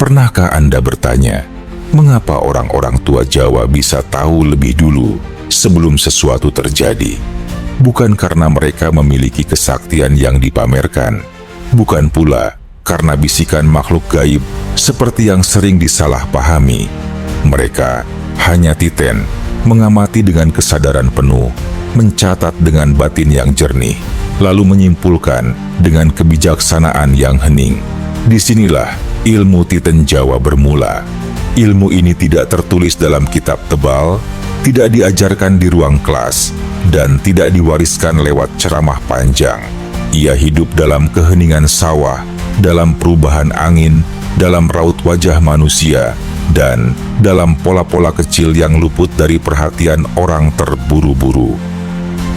Pernahkah Anda bertanya, mengapa orang-orang tua Jawa bisa tahu lebih dulu sebelum sesuatu terjadi? Bukan karena mereka memiliki kesaktian yang dipamerkan, bukan pula karena bisikan makhluk gaib seperti yang sering disalahpahami. Mereka hanya titen, mengamati dengan kesadaran penuh, mencatat dengan batin yang jernih, lalu menyimpulkan dengan kebijaksanaan yang hening. Disinilah ilmu titen Jawa bermula. Ilmu ini tidak tertulis dalam kitab tebal, tidak diajarkan di ruang kelas, dan tidak diwariskan lewat ceramah panjang. Ia hidup dalam keheningan sawah, dalam perubahan angin, dalam raut wajah manusia, dan dalam pola-pola kecil yang luput dari perhatian orang terburu-buru.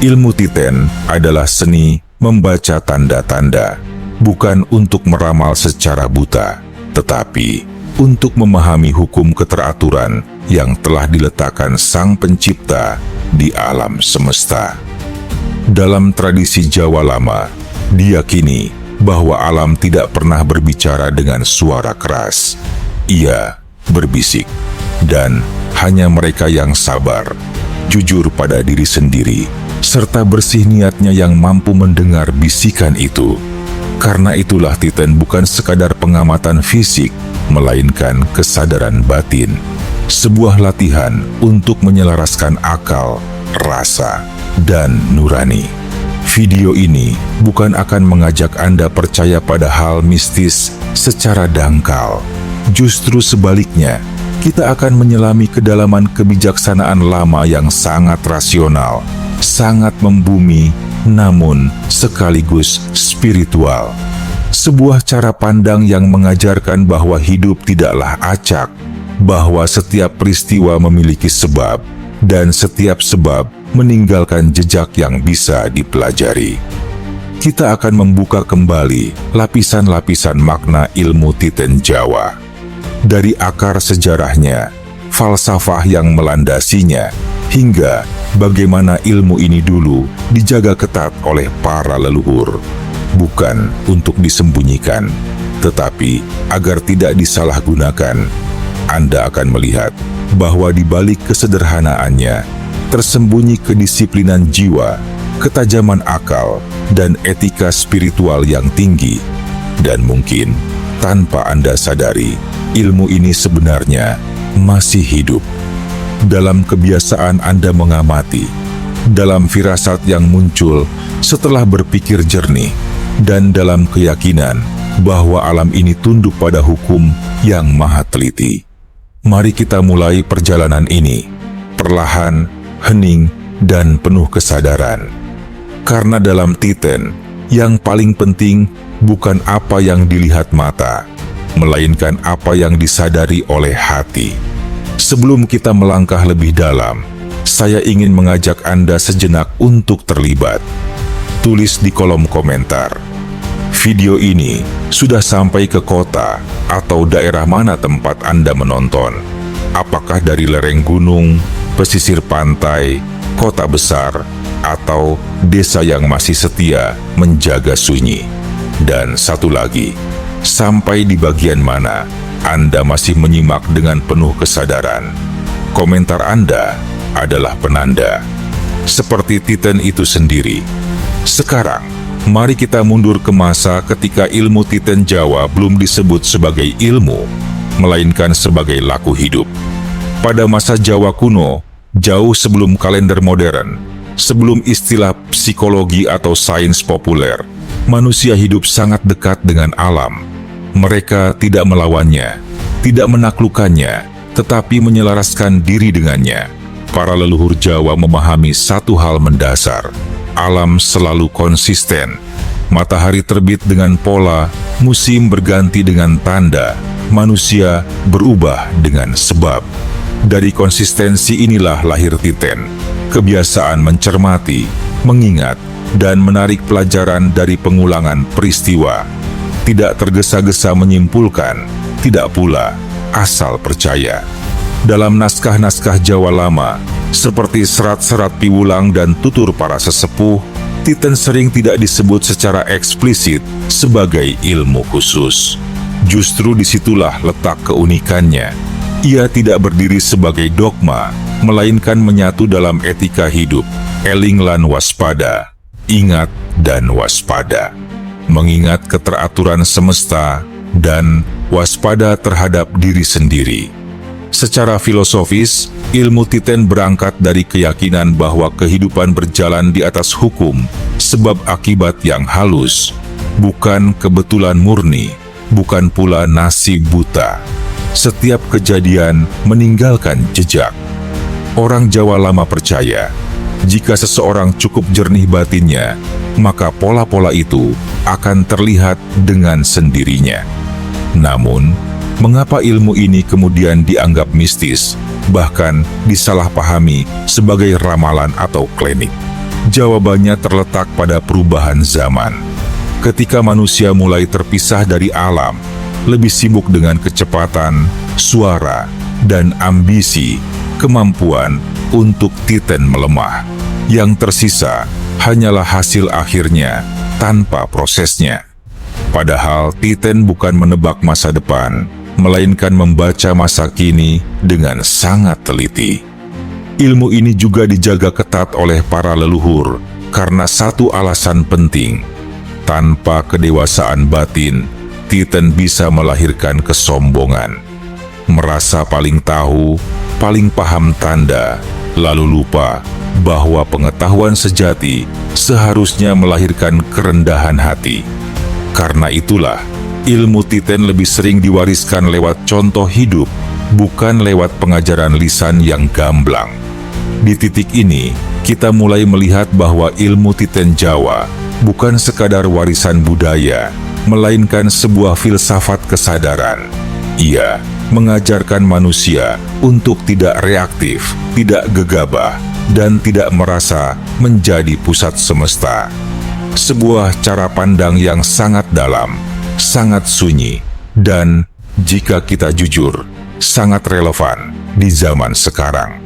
Ilmu titen adalah seni membaca tanda-tanda, bukan untuk meramal secara buta, tetapi untuk memahami hukum keteraturan yang telah diletakkan Sang Pencipta di alam semesta. Dalam tradisi Jawa lama, diyakini bahwa alam tidak pernah berbicara dengan suara keras. Ia berbisik, dan hanya mereka yang sabar, jujur pada diri sendiri, serta bersih niatnya yang mampu mendengar bisikan itu. Karena itulah titen bukan sekadar pengamatan fisik, melainkan kesadaran batin, sebuah latihan untuk menyelaraskan akal, rasa, dan nurani. Video ini bukan akan mengajak Anda percaya pada hal mistis secara dangkal. Justru sebaliknya, kita akan menyelami kedalaman kebijaksanaan lama yang sangat rasional, sangat membumi, namun sekaligus spiritual. Sebuah cara pandang yang mengajarkan bahwa hidup tidaklah acak, bahwa setiap peristiwa memiliki sebab, dan setiap sebab meninggalkan jejak yang bisa dipelajari. Kita akan membuka kembali lapisan-lapisan makna ilmu titen Jawa. Dari akar sejarahnya, falsafah yang melandasinya, hingga bagaimana ilmu ini dulu dijaga ketat oleh para leluhur. Bukan untuk disembunyikan, tetapi agar tidak disalahgunakan. Anda akan melihat bahwa di balik kesederhanaannya tersembunyi kedisiplinan jiwa, ketajaman akal, dan etika spiritual yang tinggi. Dan mungkin tanpa Anda sadari, ilmu ini sebenarnya masih hidup. Dalam kebiasaan Anda mengamati, dalam firasat yang muncul setelah berpikir jernih, dan dalam keyakinan bahwa alam ini tunduk pada hukum yang maha teliti. Mari kita mulai perjalanan ini, perlahan, hening, dan penuh kesadaran. Karena dalam titen, yang paling penting bukan apa yang dilihat mata, melainkan apa yang disadari oleh hati. Sebelum kita melangkah lebih dalam, saya ingin mengajak Anda sejenak untuk terlibat. Tulis di kolom komentar, video ini sudah sampai ke kota atau daerah mana tempat Anda menonton. Apakah dari lereng gunung, pesisir pantai, kota besar, atau desa yang masih setia menjaga sunyi? Dan satu lagi, sampai di bagian mana Anda masih menyimak dengan penuh kesadaran? Komentar Anda adalah penanda, seperti titen itu sendiri. Sekarang, mari kita mundur ke masa ketika ilmu titen Jawa belum disebut sebagai ilmu, melainkan sebagai laku hidup. Pada masa Jawa kuno, jauh sebelum kalender modern, sebelum istilah psikologi atau sains populer, manusia hidup sangat dekat dengan alam. Mereka tidak melawannya, tidak menaklukkannya, tetapi menyelaraskan diri dengannya. Para leluhur Jawa memahami satu hal mendasar: alam selalu konsisten. Matahari terbit dengan pola, musim berganti dengan tanda, manusia berubah dengan sebab. Dari konsistensi inilah lahir titen, kebiasaan mencermati, mengingat, dan menarik pelajaran dari pengulangan peristiwa. Tidak tergesa-gesa menyimpulkan, tidak pula asal percaya. Dalam naskah-naskah Jawa lama, seperti serat-serat piwulang dan tutur para sesepuh, titen sering tidak disebut secara eksplisit sebagai ilmu khusus. Justru disitulah letak keunikannya. Ia tidak berdiri sebagai dogma, melainkan menyatu dalam etika hidup. Eling lan waspada, ingat dan waspada. Mengingat keteraturan semesta dan waspada terhadap diri sendiri. Secara filosofis, ilmu Titen berangkat dari keyakinan bahwa kehidupan berjalan di atas hukum, sebab akibat yang halus, bukan kebetulan murni, bukan pula nasib buta. Setiap kejadian meninggalkan jejak. Orang Jawa lama percaya, jika seseorang cukup jernih batinnya, maka pola-pola itu akan terlihat dengan sendirinya. Namun, mengapa ilmu ini kemudian dianggap mistis, bahkan disalahpahami sebagai ramalan atau klinik? Jawabannya terletak pada perubahan zaman. Ketika manusia mulai terpisah dari alam, lebih sibuk dengan kecepatan, suara, dan ambisi, kemampuan untuk Titen melemah. Yang tersisa hanyalah hasil akhirnya tanpa prosesnya. Padahal Titen bukan menebak masa depan, melainkan membaca masa kini dengan sangat teliti. Ilmu ini juga dijaga ketat oleh para leluhur karena satu alasan penting. Tanpa kedewasaan batin, Titen bisa melahirkan kesombongan. Merasa paling tahu, paling paham tanda, lalu lupa bahwa pengetahuan sejati seharusnya melahirkan kerendahan hati. Karena itulah, ilmu Titen lebih sering diwariskan lewat contoh hidup, bukan lewat pengajaran lisan yang gamblang. Di titik ini, kita mulai melihat bahwa ilmu Titen Jawa bukan sekadar warisan budaya, melainkan sebuah filsafat kesadaran. Ia mengajarkan manusia untuk tidak reaktif, tidak gegabah, dan tidak merasa menjadi pusat semesta. Sebuah cara pandang yang sangat dalam, sangat sunyi, dan jika kita jujur, sangat relevan di zaman sekarang.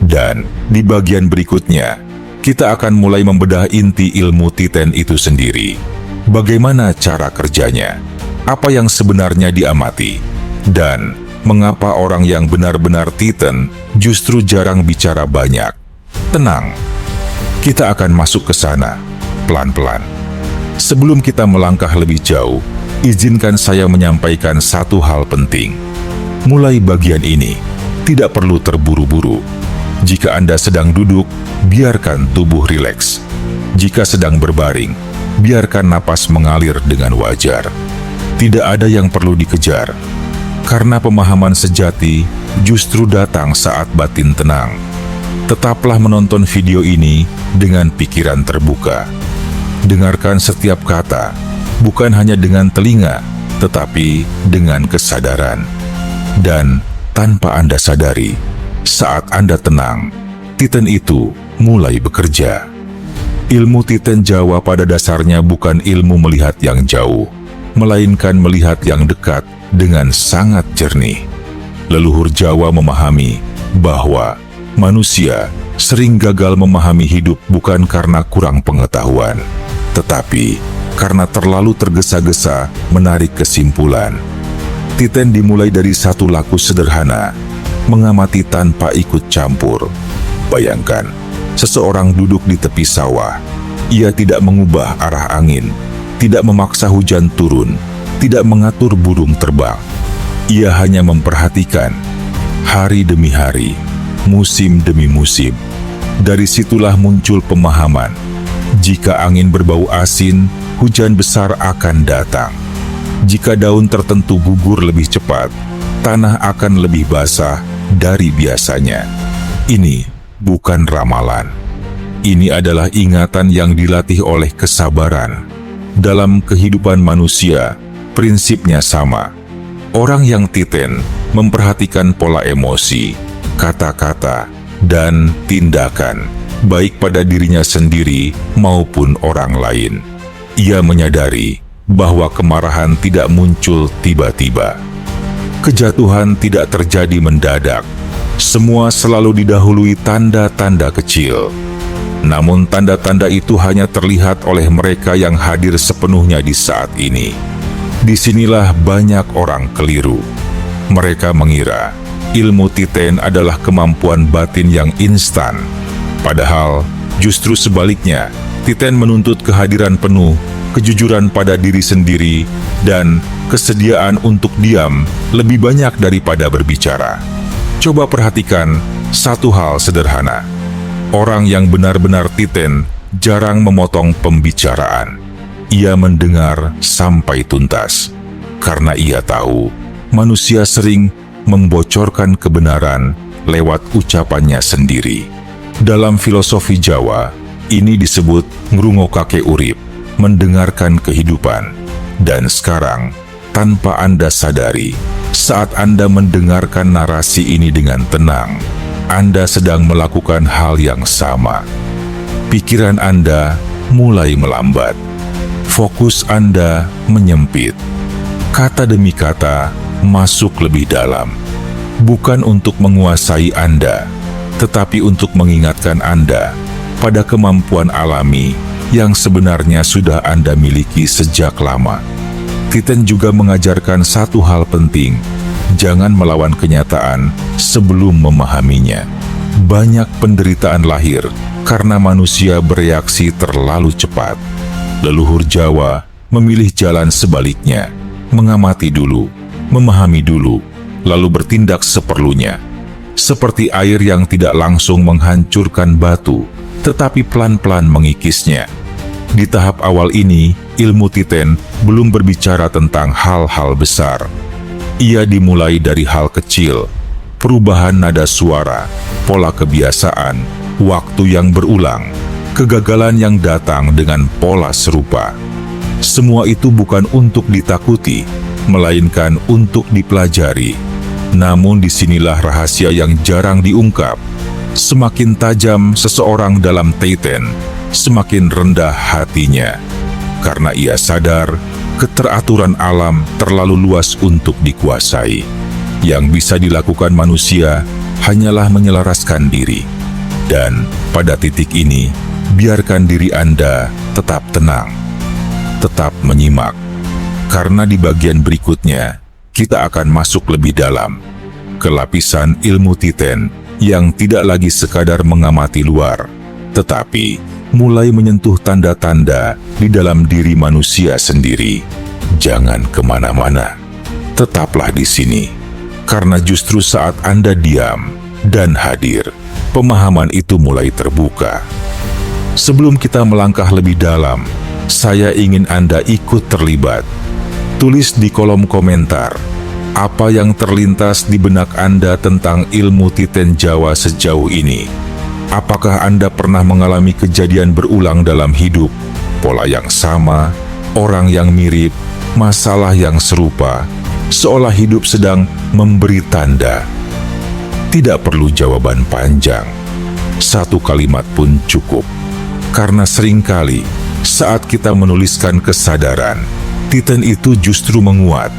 Dan di bagian berikutnya, kita akan mulai membedah inti ilmu Titen itu sendiri. Bagaimana cara kerjanya? Apa yang sebenarnya diamati? Dan mengapa orang yang benar-benar Titen justru jarang bicara banyak? Tenang, kita akan masuk ke sana pelan-pelan. Sebelum kita melangkah lebih jauh, izinkan saya menyampaikan satu hal penting. Mulai bagian ini, tidak perlu terburu-buru. Jika Anda sedang duduk, biarkan tubuh rileks. Jika sedang berbaring, biarkan napas mengalir dengan wajar. Tidak ada yang perlu dikejar, karena pemahaman sejati justru datang saat batin tenang. Tetaplah menonton video ini dengan pikiran terbuka. Dengarkan setiap kata, bukan hanya dengan telinga, tetapi dengan kesadaran. Dan tanpa Anda sadari, saat Anda tenang, Titen itu mulai bekerja. Ilmu Titen Jawa pada dasarnya bukan ilmu melihat yang jauh, melainkan melihat yang dekat dengan sangat jernih. Leluhur Jawa memahami bahwa manusia sering gagal memahami hidup bukan karena kurang pengetahuan, tetapi karena terlalu tergesa-gesa menarik kesimpulan. Titen dimulai dari satu laku sederhana, mengamati tanpa ikut campur. Bayangkan, seseorang duduk di tepi sawah. Ia tidak mengubah arah angin, tidak memaksa hujan turun, tidak mengatur burung terbang. Ia hanya memperhatikan hari demi hari, musim demi musim. Dari situlah muncul pemahaman. Jika angin berbau asin, hujan besar akan datang. Jika daun tertentu gugur lebih cepat, tanah akan lebih basah dari biasanya. Ini bukan ramalan. Ini adalah ingatan yang dilatih oleh kesabaran. Dalam kehidupan manusia, prinsipnya sama. Orang yang Titen memperhatikan pola emosi, kata-kata, dan tindakan, baik pada dirinya sendiri maupun orang lain. Ia menyadari bahwa kemarahan tidak muncul tiba-tiba. Kejatuhan tidak terjadi mendadak. Semua selalu didahului tanda-tanda kecil. Namun tanda-tanda itu hanya terlihat oleh mereka yang hadir sepenuhnya di saat ini. Disinilah banyak orang keliru. Mereka mengira ilmu Titen adalah kemampuan batin yang instan. Padahal justru sebaliknya, Titen menuntut kehadiran penuh, kejujuran pada diri sendiri, dan kesediaan untuk diam lebih banyak daripada berbicara. Coba perhatikan satu hal sederhana. Orang yang benar-benar Titen jarang memotong pembicaraan. Ia mendengar sampai tuntas, karena ia tahu manusia sering membocorkan kebenaran lewat ucapannya sendiri. Dalam filosofi Jawa, ini disebut ngrungokake urip, mendengarkan kehidupan. Dan sekarang, tanpa Anda sadari, saat Anda mendengarkan narasi ini dengan tenang, Anda sedang melakukan hal yang sama. Pikiran Anda mulai melambat. Fokus Anda menyempit. Kata demi kata masuk lebih dalam. Bukan untuk menguasai Anda, tetapi untuk mengingatkan Anda pada kemampuan alami yang sebenarnya sudah Anda miliki sejak lama. Titen juga mengajarkan satu hal penting. Jangan melawan kenyataan sebelum memahaminya. Banyak penderitaan lahir karena manusia bereaksi terlalu cepat. Leluhur Jawa memilih jalan sebaliknya, mengamati dulu, memahami dulu, lalu bertindak seperlunya. Seperti air yang tidak langsung menghancurkan batu, tetapi pelan-pelan mengikisnya. Di tahap awal ini, ilmu Titen belum berbicara tentang hal-hal besar. Ia dimulai dari hal kecil, perubahan nada suara, pola kebiasaan, waktu yang berulang, kegagalan yang datang dengan pola serupa. Semua itu bukan untuk ditakuti, melainkan untuk dipelajari. Namun disinilah rahasia yang jarang diungkap. Semakin tajam seseorang dalam Titen, semakin rendah hatinya. Karena ia sadar, keteraturan alam terlalu luas untuk dikuasai. Yang bisa dilakukan manusia hanyalah menyelaraskan diri. Dan pada titik ini, biarkan diri Anda tetap tenang, tetap menyimak. Karena di bagian berikutnya, kita akan masuk lebih dalam ke lapisan ilmu Titen yang tidak lagi sekadar mengamati luar, tetapi mulai menyentuh tanda-tanda di dalam diri manusia sendiri. Jangan kemana-mana, tetaplah di sini, karena justru saat Anda diam dan hadir, pemahaman itu mulai terbuka. Sebelum kita melangkah lebih dalam, saya ingin Anda ikut terlibat. Tulis di kolom komentar, apa yang terlintas di benak Anda tentang ilmu Titen Jawa sejauh ini. Apakah Anda pernah mengalami kejadian berulang dalam hidup, pola yang sama, orang yang mirip, masalah yang serupa, seolah hidup sedang memberi tanda? Tidak perlu jawaban panjang, satu kalimat pun cukup. Karena seringkali saat kita menuliskan kesadaran, Titen itu justru menguat.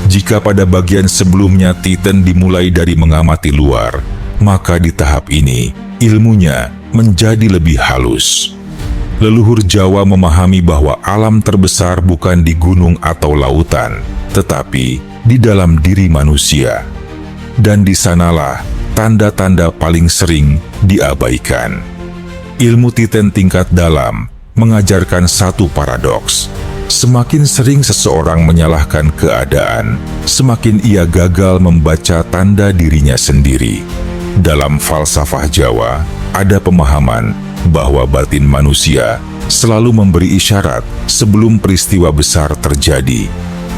Jika pada bagian sebelumnya Titen dimulai dari mengamati luar, maka di tahap ini ilmunya menjadi lebih halus. Leluhur Jawa memahami bahwa alam terbesar bukan di gunung atau lautan, tetapi di dalam diri manusia. Dan di sanalah tanda-tanda paling sering diabaikan. Ilmu Titen tingkat dalam mengajarkan satu paradoks. Semakin sering seseorang menyalahkan keadaan, semakin ia gagal membaca tanda dirinya sendiri. Dalam falsafah Jawa, ada pemahaman bahwa batin manusia selalu memberi isyarat sebelum peristiwa besar terjadi.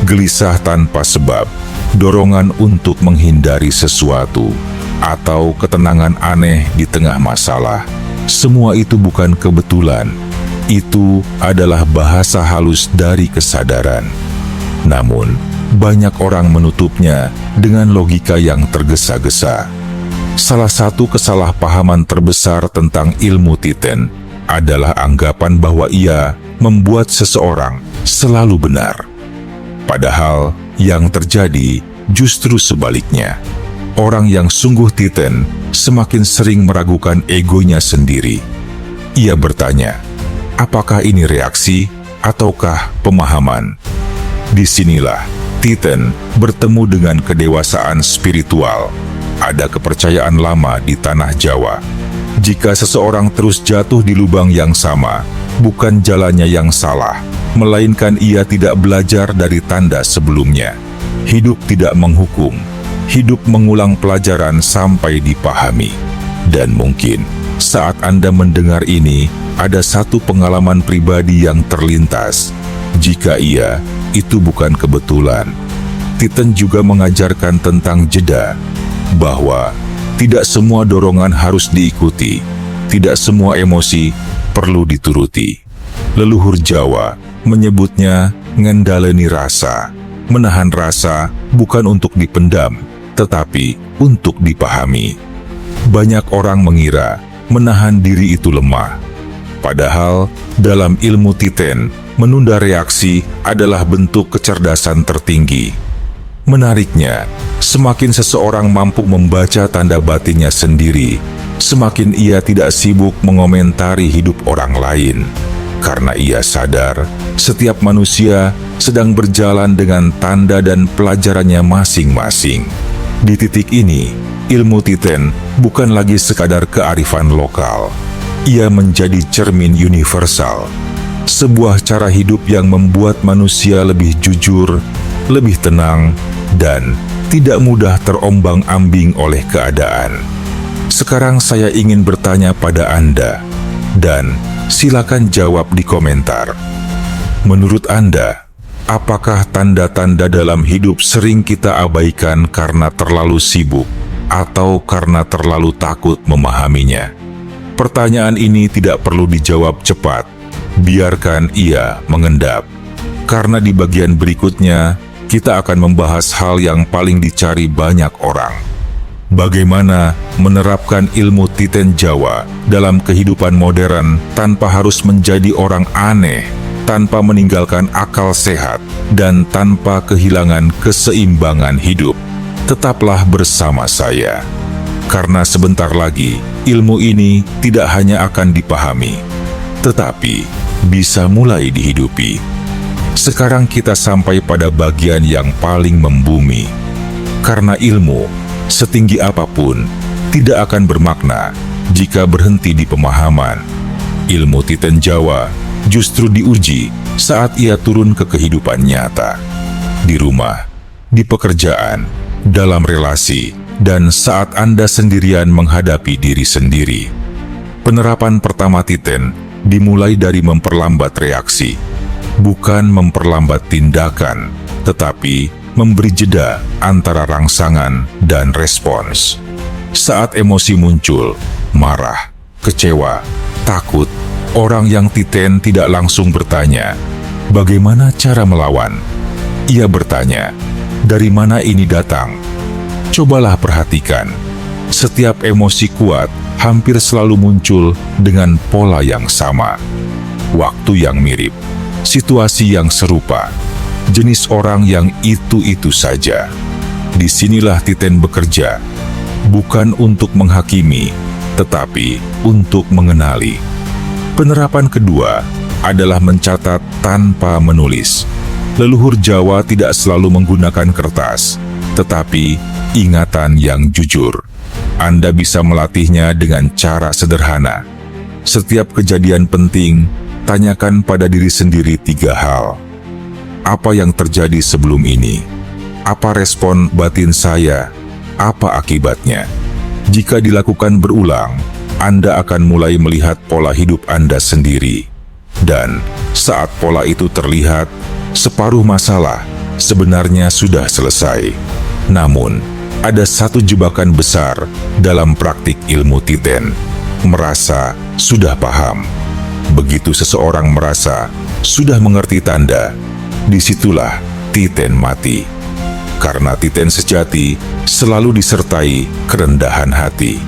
Gelisah tanpa sebab, dorongan untuk menghindari sesuatu, atau ketenangan aneh di tengah masalah. Semua itu bukan kebetulan. Itu adalah bahasa halus dari kesadaran. Namun, banyak orang menutupnya dengan logika yang tergesa-gesa. Salah satu kesalahpahaman terbesar tentang ilmu Titen adalah anggapan bahwa ia membuat seseorang selalu benar. Padahal, yang terjadi justru sebaliknya. Orang yang sungguh Titen semakin sering meragukan egonya sendiri. Ia bertanya, apakah ini reaksi ataukah pemahaman? Disinilah Titen bertemu dengan kedewasaan spiritual. Ada kepercayaan lama di tanah Jawa. Jika seseorang terus jatuh di lubang yang sama, bukan jalannya yang salah, melainkan ia tidak belajar dari tanda sebelumnya. Hidup tidak menghukum, hidup mengulang pelajaran sampai dipahami. Dan mungkin saat Anda mendengar ini, ada satu pengalaman pribadi yang terlintas. Jika iya, itu bukan kebetulan. Titen juga mengajarkan tentang jeda, bahwa tidak semua dorongan harus diikuti, tidak semua emosi perlu dituruti. Leluhur Jawa menyebutnya ngendaleni rasa. Menahan rasa bukan untuk dipendam, tetapi untuk dipahami. Banyak orang mengira menahan diri itu lemah. Padahal dalam ilmu Titen, menunda reaksi adalah bentuk kecerdasan tertinggi. Menariknya, semakin seseorang mampu membaca tanda batinnya sendiri, semakin ia tidak sibuk mengomentari hidup orang lain. Karena ia sadar, setiap manusia sedang berjalan dengan tanda dan pelajarannya masing-masing. Di titik ini, ilmu Titen bukan lagi sekadar kearifan lokal. Ia menjadi cermin universal. Sebuah cara hidup yang membuat manusia lebih jujur, lebih tenang, dan tidak mudah terombang-ambing oleh keadaan. Sekarang saya ingin bertanya pada Anda, dan silakan jawab di komentar. Menurut Anda, apakah tanda-tanda dalam hidup sering kita abaikan karena terlalu sibuk atau karena terlalu takut memahaminya? Pertanyaan ini tidak perlu dijawab cepat, biarkan ia mengendap. Karena di bagian berikutnya, kita akan membahas hal yang paling dicari banyak orang. Bagaimana menerapkan ilmu Titen Jawa dalam kehidupan modern tanpa harus menjadi orang aneh, tanpa meninggalkan akal sehat, dan tanpa kehilangan keseimbangan hidup. Tetaplah bersama saya. Karena sebentar lagi, ilmu ini tidak hanya akan dipahami, tetapi bisa mulai dihidupi. Sekarang kita sampai pada bagian yang paling membumi. Karena ilmu, setinggi apapun, tidak akan bermakna jika berhenti di pemahaman. Ilmu Titen Jawa justru diuji saat ia turun ke kehidupan nyata. Di rumah, di pekerjaan, dalam relasi, dan saat Anda sendirian menghadapi diri sendiri. Penerapan pertama Titen dimulai dari memperlambat reaksi. Bukan memperlambat tindakan, tetapi memberi jeda antara rangsangan dan respons. Saat emosi muncul, marah, kecewa, takut, orang yang Titen tidak langsung bertanya, bagaimana cara melawan? Ia bertanya, dari mana ini datang? Cobalah perhatikan, setiap emosi kuat hampir selalu muncul dengan pola yang sama. Waktu yang mirip, situasi yang serupa, jenis orang yang itu-itu saja. Disinilah Titen bekerja, bukan untuk menghakimi, tetapi untuk mengenali. Penerapan kedua adalah mencatat tanpa menulis. Leluhur Jawa tidak selalu menggunakan kertas, tetapi ingatan yang jujur. Anda bisa melatihnya dengan cara sederhana. Setiap kejadian penting, tanyakan pada diri sendiri 3 hal. Apa yang terjadi sebelum ini? Apa respon batin saya? Apa akibatnya? Jika dilakukan berulang, Anda akan mulai melihat pola hidup Anda sendiri. Dan saat pola itu terlihat, separuh masalah sebenarnya sudah selesai. Namun, ada satu jebakan besar dalam praktik ilmu Titen. Merasa sudah paham. Begitu seseorang merasa sudah mengerti tanda, disitulah Titen mati. Karena Titen sejati selalu disertai kerendahan hati.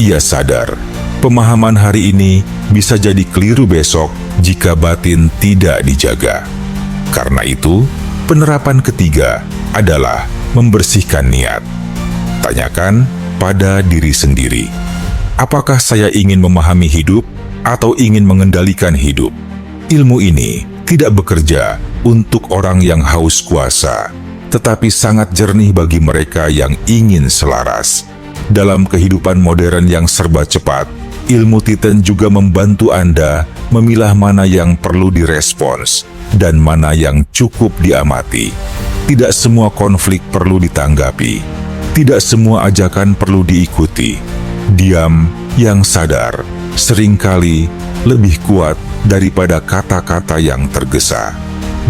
Ia sadar, pemahaman hari ini bisa jadi keliru besok jika batin tidak dijaga. Karena itu, penerapan ketiga adalah membersihkan niat. Tanyakan pada diri sendiri, apakah saya ingin memahami hidup atau ingin mengendalikan hidup? Ilmu ini tidak bekerja untuk orang yang haus kuasa, tetapi sangat jernih bagi mereka yang ingin selaras. Dalam kehidupan modern yang serba cepat, ilmu Titan juga membantu Anda memilah mana yang perlu direspons dan mana yang cukup diamati. Tidak semua konflik perlu ditanggapi. Tidak semua ajakan perlu diikuti. Diam yang sadar seringkali lebih kuat daripada kata-kata yang tergesa.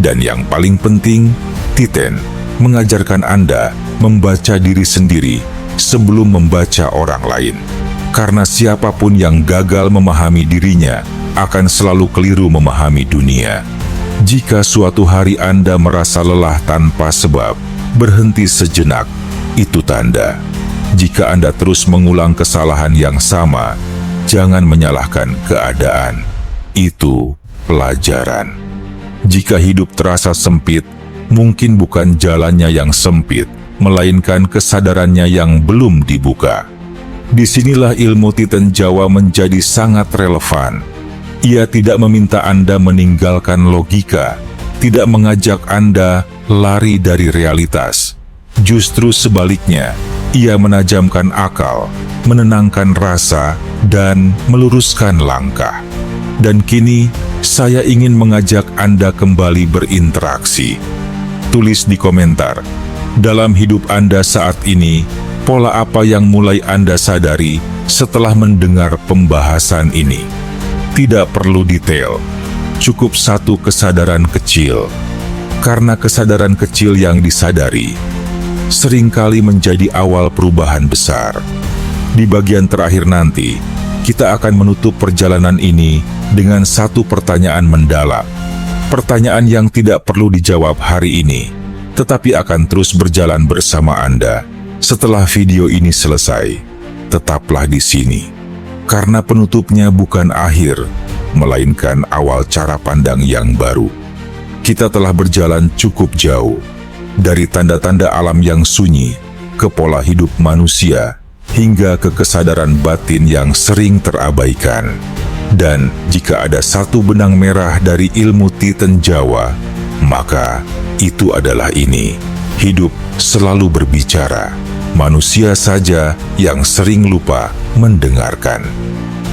Dan yang paling penting, Titan mengajarkan Anda membaca diri sendiri sebelum membaca orang lain. Karena siapapun yang gagal memahami dirinya akan selalu keliru memahami dunia. Jika suatu hari Anda merasa lelah tanpa sebab, berhenti sejenak. Itu tanda. Jika Anda terus mengulang kesalahan yang sama, jangan menyalahkan keadaan. Itu pelajaran. Jika hidup terasa sempit, mungkin bukan jalannya yang sempit, melainkan kesadarannya yang belum dibuka. Disinilah ilmu Titan Jawa menjadi sangat relevan. Ia tidak meminta Anda meninggalkan logika, tidak mengajak Anda lari dari realitas. Justru sebaliknya, ia menajamkan akal, menenangkan rasa, dan meluruskan langkah. Dan kini, saya ingin mengajak Anda kembali berinteraksi. Tulis di komentar, dalam hidup Anda saat ini, pola apa yang mulai Anda sadari setelah mendengar pembahasan ini? Tidak perlu detail, cukup satu kesadaran kecil. Karena kesadaran kecil yang disadari seringkali menjadi awal perubahan besar. Di bagian terakhir nanti, kita akan menutup perjalanan ini dengan satu pertanyaan mendalam. Pertanyaan yang tidak perlu dijawab hari ini, tetapi akan terus berjalan bersama Anda setelah video ini selesai. Tetaplah di sini, karena penutupnya bukan akhir, melainkan awal cara pandang yang baru. Kita telah berjalan cukup jauh, dari tanda-tanda alam yang sunyi, ke pola hidup manusia, hingga ke kesadaran batin yang sering terabaikan. Dan jika ada satu benang merah dari ilmu Titan Jawa, maka itu adalah ini. Hidup selalu berbicara. Manusia saja yang sering lupa mendengarkan.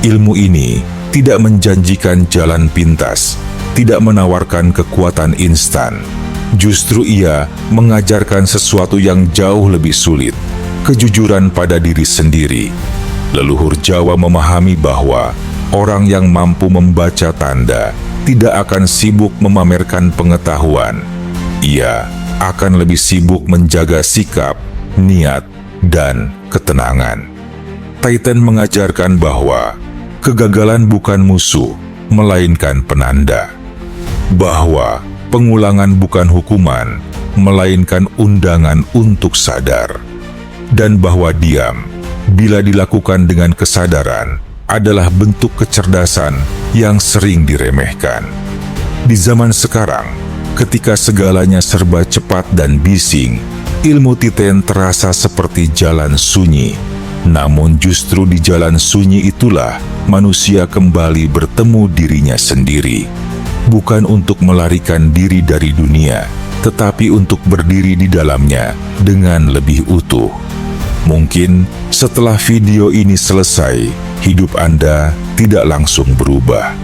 Ilmu ini tidak menjanjikan jalan pintas, tidak menawarkan kekuatan instan. Justru ia mengajarkan sesuatu yang jauh lebih sulit, kejujuran pada diri sendiri. Leluhur Jawa memahami bahwa orang yang mampu membaca tanda tidak akan sibuk memamerkan pengetahuan. Ia akan lebih sibuk menjaga sikap, niat, dan ketenangan. Titan mengajarkan bahwa kegagalan bukan musuh, melainkan penanda. Bahwa pengulangan bukan hukuman, melainkan undangan untuk sadar. Dan bahwa diam, bila dilakukan dengan kesadaran, adalah bentuk kecerdasan yang sering diremehkan. Di zaman sekarang, ketika segalanya serba cepat dan bising, ilmu Titan terasa seperti jalan sunyi. Namun justru di jalan sunyi itulah manusia kembali bertemu dirinya sendiri. Bukan untuk melarikan diri dari dunia, tetapi untuk berdiri di dalamnya dengan lebih utuh. Mungkin setelah video ini selesai, hidup Anda tidak langsung berubah.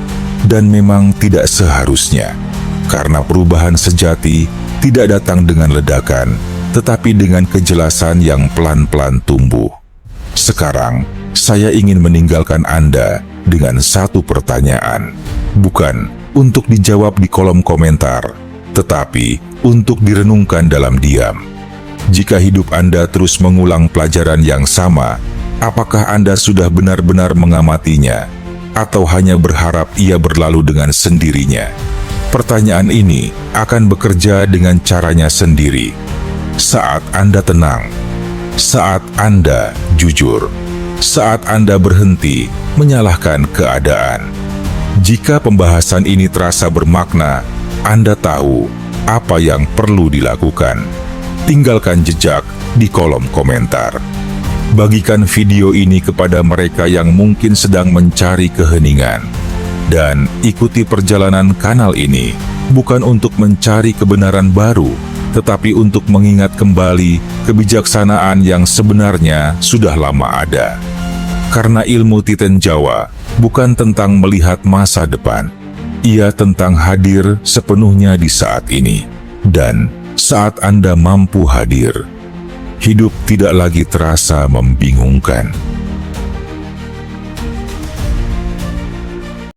Dan memang tidak seharusnya. Karena perubahan sejati tidak datang dengan ledakan, tetapi dengan kejelasan yang pelan-pelan tumbuh. Sekarang, saya ingin meninggalkan Anda dengan satu pertanyaan. Bukan untuk dijawab di kolom komentar, tetapi untuk direnungkan dalam diam. Jika hidup Anda terus mengulang pelajaran yang sama, apakah Anda sudah benar-benar mengamatinya, atau hanya berharap ia berlalu dengan sendirinya? Pertanyaan ini akan bekerja dengan caranya sendiri. Saat Anda tenang, saat Anda jujur, saat Anda berhenti menyalahkan keadaan. Jika pembahasan ini terasa bermakna, Anda tahu apa yang perlu dilakukan. Tinggalkan jejak di kolom komentar. Bagikan video ini kepada mereka yang mungkin sedang mencari keheningan. Dan ikuti perjalanan kanal ini bukan untuk mencari kebenaran baru, tetapi untuk mengingat kembali kebijaksanaan yang sebenarnya sudah lama ada. Karena ilmu Titen Jawa bukan tentang melihat masa depan, ia tentang hadir sepenuhnya di saat ini. Dan saat Anda mampu hadir, hidup tidak lagi terasa membingungkan.